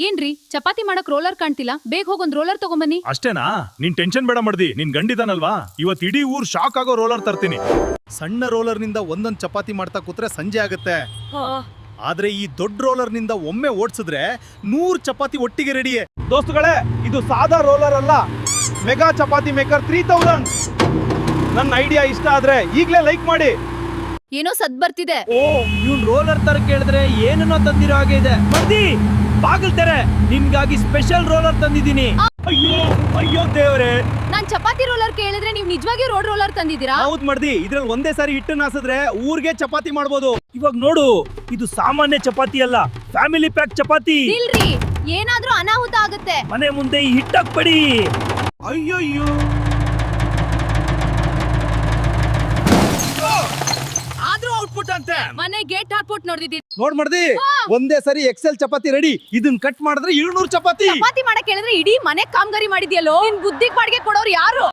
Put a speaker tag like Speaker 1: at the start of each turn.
Speaker 1: ಏನ್ರಿ ಚಪಾತಿ ಮಾಡಕ್ ರೋಲರ್ ಕಾಣ್ತಿಲ್ಲ, ಬೇಗ ಹೋಗೊಂದ್ ರೋಲರ್ ತಗೊಂಬನ್ನಿ.
Speaker 2: ಅಷ್ಟೇನಾ? ನೀನ್ ಟೆನ್ಷನ್ ಬೇಡ ಮಾಡ್ದಿ, ನಿನ್ ಗಂಡಿದಾನಲ್ವಾ, ಇವತ್ ಇಡೀ ಊರ್ ಶಾಕ್ ಆಗೋ ರೋಲರ್ ತರ್ತೀನಿ.
Speaker 3: ಸಣ್ಣ ರೋಲರ್ ನಿಂದ ಒಂದೊಂದ್ ಚಪಾತಿ ಮಾಡ್ತಾ ಕೂತ್ರೆ ಸಂಜೆ ಆಗುತ್ತೆ. ಆದ್ರೆ ಈ ದೊಡ್ಡ ರೋಲರ್ ನಿಂದ ಒಮ್ಮೆ ಓಡಿಸಿದ್ರೆ 100 ಚಪಾತಿ ಒಟ್ಟಿಗೆ ರೆಡಿಯೇ.
Speaker 2: ದೋಸ್ತುಗಳೇ, ಇದು ಸಾದಾ ರೋಲರ್ ಅಲ್ಲ, ಮೆಗಾ ಚಪಾತಿ ಮೇಕರ್ 3000. ನನ್ನ ಐಡಿಯಾ ಇಷ್ಟ ಆದ್ರೆ ಈಗ್ಲೇ ಲೈಕ್ ಮಾಡಿ.
Speaker 1: ಏನೋ ಸದ್ ಬರ್ತಿದೆ.
Speaker 4: ಓ, ಇವ್ನ್ ರೋಲರ್ ತರ ಕೇಳಿದ್ರೆ ಏನನ್ನೋ ತಂದಿರೋ ಹಾಗೆ ಇದೆ. ಮಂದಿ ಬಾಗಿಲ್ ತೆರೆ, ನಿನ್ಗಾಗಿ ಸ್ಪೆಷಲ್ ರೋಲರ್ ತಂದಿದ್ದೀನಿ.
Speaker 2: ಅಯ್ಯೋ ಅಯ್ಯೋ ದೇವ್ರೆ,
Speaker 1: ನಾನ್ ಚಪಾತಿ ರೋಲರ್ ಕೇಳಿದ್ರೆ ನೀವ್ ನಿಜವಾಗಿ ರೋಲರ್ ತಂದಿದ್ದೀರಾ?
Speaker 3: ಹೌದ್ ಮಾಡ್ದಿ, ಇದ್ರಲ್ಲಿ ಒಂದೇ ಸಾರಿ ಹಿಟ್ಟನ್ನ ಹಾಸಿದ್ರೆ ಊರ್ಗೆ ಚಪಾತಿ ಮಾಡ್ಬೋದು.
Speaker 4: ಇವಾಗ ನೋಡು, ಇದು ಸಾಮಾನ್ಯ ಚಪಾತಿ ಅಲ್ಲ, ಫ್ಯಾಮಿಲಿ ಪ್ಯಾಕ್ ಚಪಾತಿ.
Speaker 1: ಇಲ್ರಿ, ಏನಾದ್ರೂ ಅನಾಹುತ ಆಗುತ್ತೆ.
Speaker 4: ಮನೆ ಮುಂದೆ ಈ ಹಿಟ್ಟಾಕ್ಬೇಡಿ.
Speaker 2: ಅಯ್ಯಯ್ಯೋ,
Speaker 4: ಆದ್ರೂ ಔಟ್ಪುಟ್ ಅಂತೆ.
Speaker 1: ಮನೆ ಗೇಟ್ ಹಾಕ್ಬಿಟ್ಟು ನೋಡ್ದಿದ್ದೀನಿ.
Speaker 3: ನೋಡ್ ಮಾಡ್ದಿ, ಒಂದೇ ಸಾರಿ ಎಕ್ಸೆಲ್ ಚಪಾತಿ ರೆಡಿ. ಇದನ್ ಕಟ್ ಮಾಡಿದ್ರೆ 200 ಚಪಾತಿ.
Speaker 1: ಚಪಾತಿ ಮಾಡಕ್ ಹೇಳಿದ್ರೆ ಇಡೀ ಮನೆ ಕಾಮಗಾರಿ ಮಾಡಿದ್ಯಲ್ಲೋ. ನಿನ್ ಬುದ್ಧಿಗ್ ಬಾಡಿಗೆ ಕೊಡೋರು ಯಾರು?